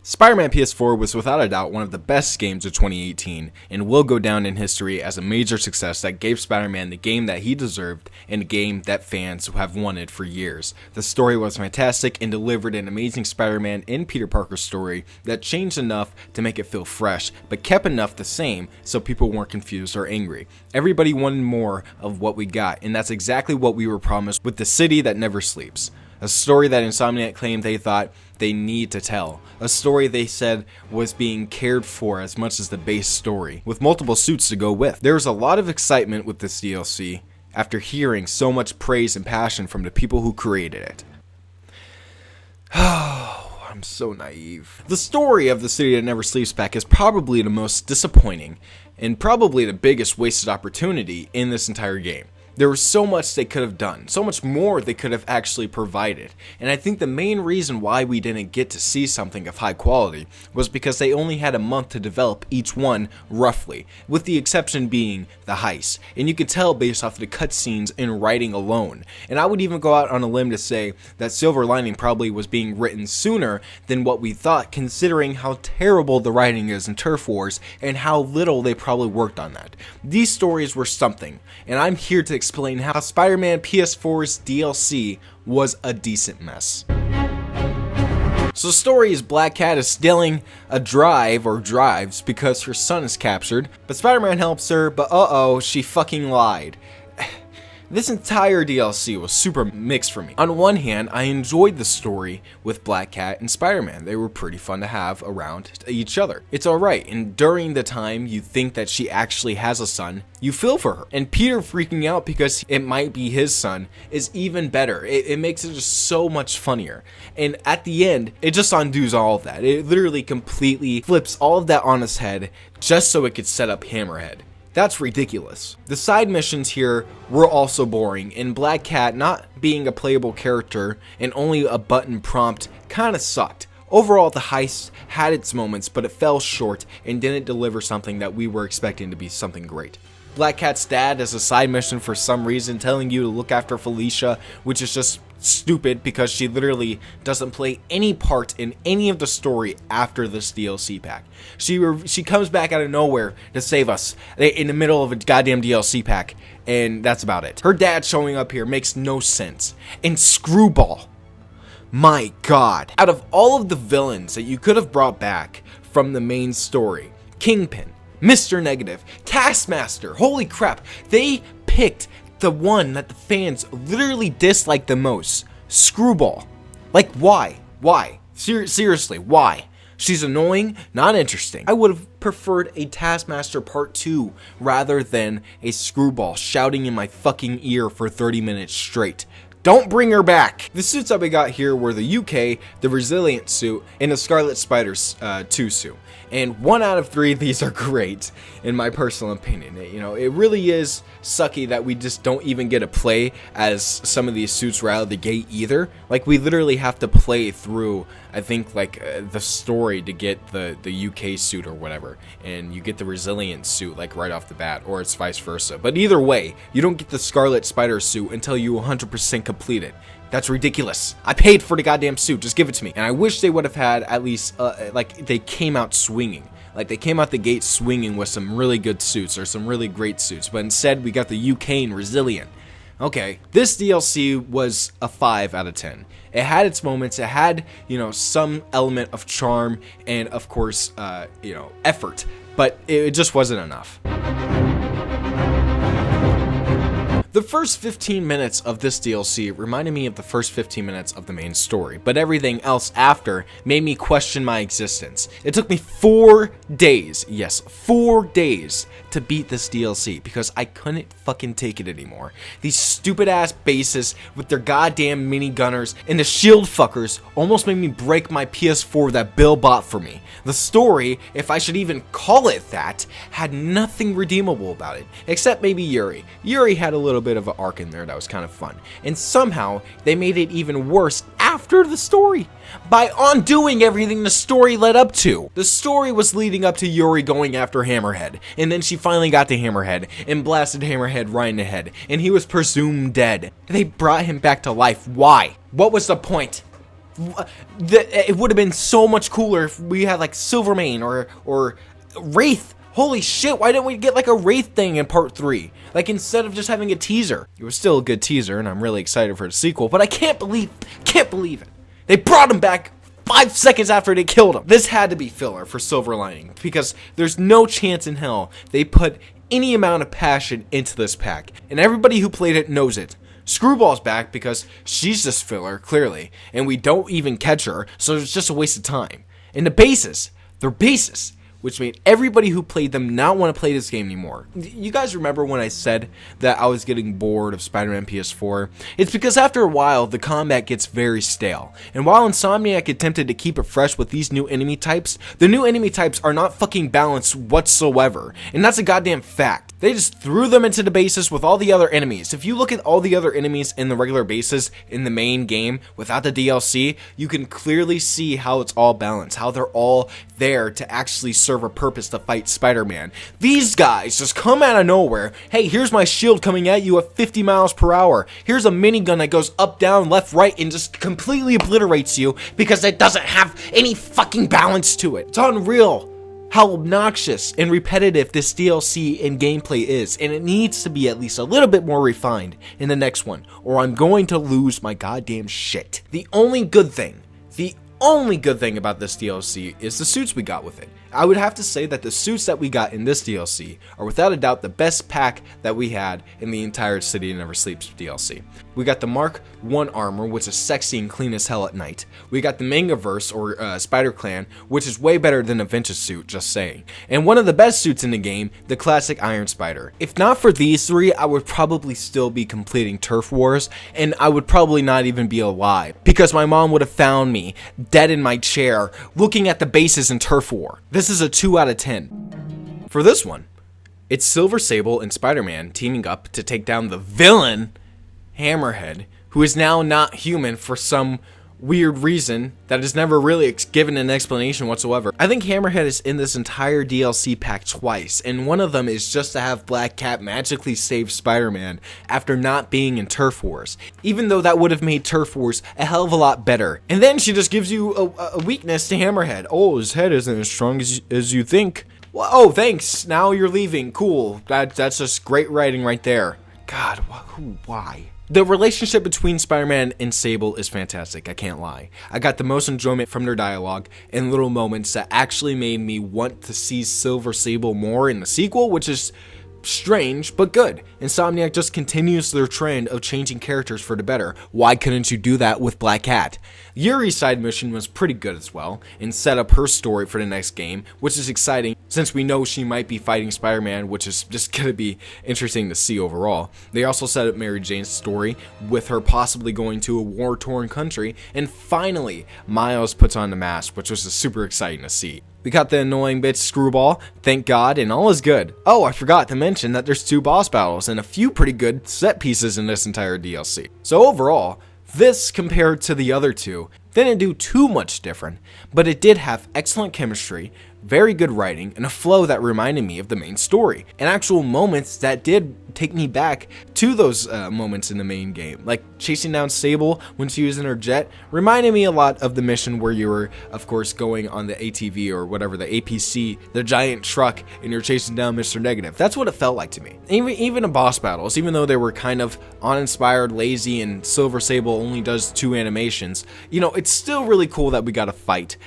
Spider-Man PS4 was without a doubt one of the best games of 2018 and will go down in history as a major success that gave Spider-Man the game that he deserved and a game that fans have wanted for years. The story was fantastic and delivered an amazing Spider-Man and Peter Parker story that changed enough to make it feel fresh, but kept enough the same so people weren't confused or angry. Everybody wanted more of what we got, and that's exactly what we were promised with The City That Never Sleeps. A story that Insomniac claimed they thought they need to tell. A story they said was being cared for as much as the base story, with multiple suits to go with. There was a lot of excitement with this DLC after hearing so much praise and passion from the people who created it. Oh, I'm so naive. The story of The City That Never Sleeps pack is probably the most disappointing and probably the biggest wasted opportunity in this entire game. There was so much they could have done, so much more they could have actually provided, and I think the main reason why we didn't get to see something of high quality was because they only had a month to develop each one roughly, with the exception being the heist, and you could tell based off the cutscenes and writing alone. And I would even go out on a limb to say that Silver Lining probably was being written sooner than what we thought, considering how terrible the writing is in Turf Wars and how little they probably worked on that. These stories were something, and I'm here to explain how Spider-Man PS4's DLC was a decent mess. So the story is Black Cat is stealing a drives because her son is captured, but Spider-Man helps her, but she fucking lied. This entire DLC was super mixed for me. On one hand, I enjoyed the story with Black Cat and Spider-Man. They were pretty fun to have around each other. It's alright, and during the time you think that she actually has a son, you feel for her. And Peter freaking out because it might be his son is even better. It makes it just so much funnier. And at the end, it just undoes all of that. It literally completely flips all of that on its head just so it could set up Hammerhead. That's ridiculous. The side missions here were also boring, and Black Cat not being a playable character and only a button prompt kinda sucked. Overall, the heist had its moments, but it fell short and didn't deliver something that we were expecting to be something great. Black Cat's dad is a side mission for some reason, telling you to look after Felicia, which is just stupid because she literally doesn't play any part in any of the story after this DLC pack. She comes back out of nowhere to save us in the middle of a goddamn DLC pack, and that's about it. Her dad showing up here makes no sense. And Screwball, my god. Out of all of the villains that you could have brought back from the main story, Kingpin, Mr. Negative, Taskmaster, holy crap, they picked the one that the fans literally disliked the most, Screwball. Like, why? Why? Seriously, why? She's annoying, not interesting. I would have preferred a Taskmaster Part 2 rather than a Screwball shouting in my fucking ear for 30 minutes straight. Don't bring her back! The suits that we got here were the UK, the Resilient suit, and the Scarlet Spider's 2 suit. And 1 out of 3 of these are great, in my personal opinion. You know, it really is sucky that we just don't even get to play as some of these suits right out of the gate either. Like, we literally have to play through, I think, like, the story to get the UK suit or whatever. And you get the Resilient suit, like, right off the bat, or it's vice versa. But either way, you don't get the Scarlet Spider suit until you 100% complete it. That's ridiculous. I paid for the goddamn suit. Just give it to me. And I wish they would have had at least, like, they came out swinging. Like, they came out the gate swinging with some really good suits or some really great suits. But instead, we got the UK and Resilient. Okay, this DLC was a 5 out of 10. It had its moments. It had, you know, some element of charm and, of course, you know, effort. But it just wasn't enough. The first 15 minutes of this DLC reminded me of the first 15 minutes of the main story, but everything else after made me question my existence. It took me 4 days, yes, 4 days to beat this DLC because I couldn't fucking take it anymore. These stupid ass bases with their goddamn minigunners and the shield fuckers almost made me break my PS4 that Bill bought for me. The story, if I should even call it that, had nothing redeemable about it, except maybe Yuri. Yuri had a little bit of an arc in there that was kind of fun, and somehow they made it even worse after the story by undoing everything the story led up to. The story was leading up to Yuri going after Hammerhead, and then she finally got to Hammerhead and blasted Hammerhead right in the head, and he was presumed dead. They brought him back to life. Why? What was the point? It would have been so much cooler if we had like Silvermane or Wraith. Holy shit, why didn't we get like a Wraith thing in part 3? Like, instead of just having a teaser. It was still a good teaser, and I'm really excited for the sequel, but I can't believe it. They brought him back 5 seconds after they killed him. This had to be filler for Silver Lining, because there's no chance in hell they put any amount of passion into this pack, and everybody who played it knows it. Screwball's back because she's just filler, clearly, and we don't even catch her, so it's just a waste of time. And the bases, they're bases, which made everybody who played them not want to play this game anymore. You guys remember when I said that I was getting bored of Spider-Man PS4? It's because after a while, the combat gets very stale. And while Insomniac attempted to keep it fresh with these new enemy types, the new enemy types are not fucking balanced whatsoever. And that's a goddamn fact. They just threw them into the bases with all the other enemies. If you look at all the other enemies in the regular bases in the main game without the DLC, you can clearly see how it's all balanced, how they're all there to actually serve a purpose to fight Spider-Man. These guys just come out of nowhere. Hey, here's my shield coming at you at 50 miles per hour. Here's a minigun that goes up, down, left, right, and just completely obliterates you because it doesn't have any fucking balance to it. It's unreal how obnoxious and repetitive this DLC and gameplay is, and it needs to be at least a little bit more refined in the next one, or I'm going to lose my goddamn shit. The only good thing about this DLC is the suits we got with it. I would have to say that the suits that we got in this DLC are without a doubt the best pack that we had in the entire City Never Sleeps DLC. We got the Mark 1 armor, which is sexy and clean as hell at night. We got the Mangaverse, or Spider Clan, which is way better than a vintage suit, just saying. And one of the best suits in the game, the classic Iron Spider. If not for these three, I would probably still be completing Turf Wars, and I would probably not even be alive, because my mom would have found me dead in my chair, looking at the bases in Turf War. This is a 2 out of 10. For this one, it's Silver Sable and Spider-Man teaming up to take down the villain, Hammerhead, who is now not human for some weird reason that is never really given an explanation whatsoever. I think Hammerhead is in this entire DLC pack twice, and one of them is just to have Black Cat magically save Spider-Man after not being in Turf Wars, even though that would have made Turf Wars a hell of a lot better. And then she just gives you a weakness to Hammerhead. Oh, his head isn't as strong as you think. Well, oh, thanks, now you're leaving, cool. That's just great writing right there. God, why? The relationship between Spider-Man and Sable is fantastic, I can't lie. I got the most enjoyment from their dialogue and little moments that actually made me want to see Silver Sable more in the sequel, which is strange, but good. Insomniac just continues their trend of changing characters for the better. Why couldn't you do that with Black Cat? Yuri's side mission was pretty good as well, and set up her story for the next game, which is exciting since we know she might be fighting Spider-Man, which is just gonna be interesting to see overall. They also set up Mary Jane's story, with her possibly going to a war-torn country, and finally, Miles puts on the mask, which was super exciting to see. We got the annoying bitch Screwball, thank God, and all is good. Oh, I forgot to mention that there's 2 boss battles and a few pretty good set pieces in this entire DLC. So overall, this compared to the other 2 didn't do too much different, but it did have excellent chemistry, very good writing, and a flow that reminded me of the main story, and actual moments that did take me back to those moments in the main game, like chasing down Sable when she was in her jet, reminded me a lot of the mission where you were, of course, going on the ATV or whatever, the APC, the giant truck, and you're chasing down Mr. Negative. That's what it felt like to me. Even in boss battles, even though they were kind of uninspired, lazy, and Silver Sable only does 2 animations, you know, it's still really cool that we got to fight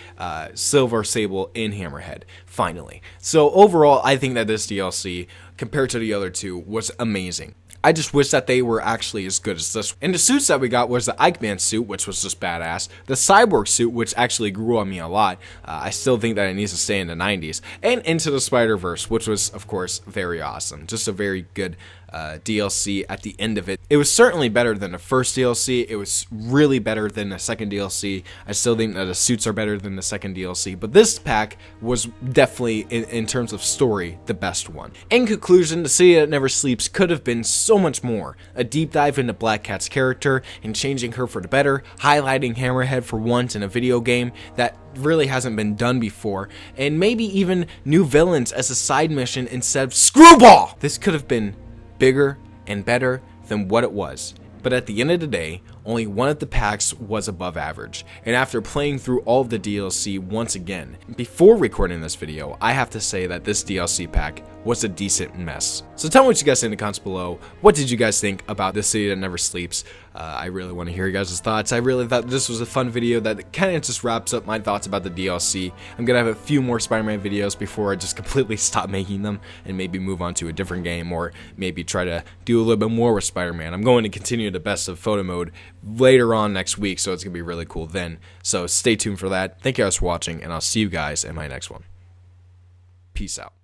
Silver Sable in Hammerhead, finally. So overall, I think that this DLC, compared to the other 2, was amazing. I just wish that they were actually as good as this. And the suits that we got was the Eichmann suit, which was just badass. The Cyborg suit, which actually grew on me a lot. I still think that it needs to stay in the 90s. And Into the Spider-Verse, which was, of course, very awesome. Just a very good DLC at the end of it. It was certainly better than the first DLC. It was really better than the second DLC. I still think that the suits are better than the second DLC, but this pack was definitely, in terms of story, the best one. In conclusion, The City That Never Sleeps could have been so much more. A deep dive into Black Cat's character and changing her for the better, highlighting Hammerhead for once in a video game that really hasn't been done before, and maybe even new villains as a side mission instead of Screwball! This could have been bigger and better than what it was. But at the end of the day, only one of the packs was above average. And after playing through all of the DLC once again, before recording this video, I have to say that this DLC pack was a decent mess. So tell me what you guys think in the comments below. What did you guys think about The City That Never Sleeps? I really want to hear you guys' thoughts. I really thought this was a fun video that kind of just wraps up my thoughts about the DLC. I'm going to have a few more Spider-Man videos before I just completely stop making them and maybe move on to a different game, or maybe try to do a little bit more with Spider-Man. I'm going to continue the best of photo mode later on next week, so it's going to be really cool then. So stay tuned for that. Thank you guys for watching, and I'll see you guys in my next one. Peace out.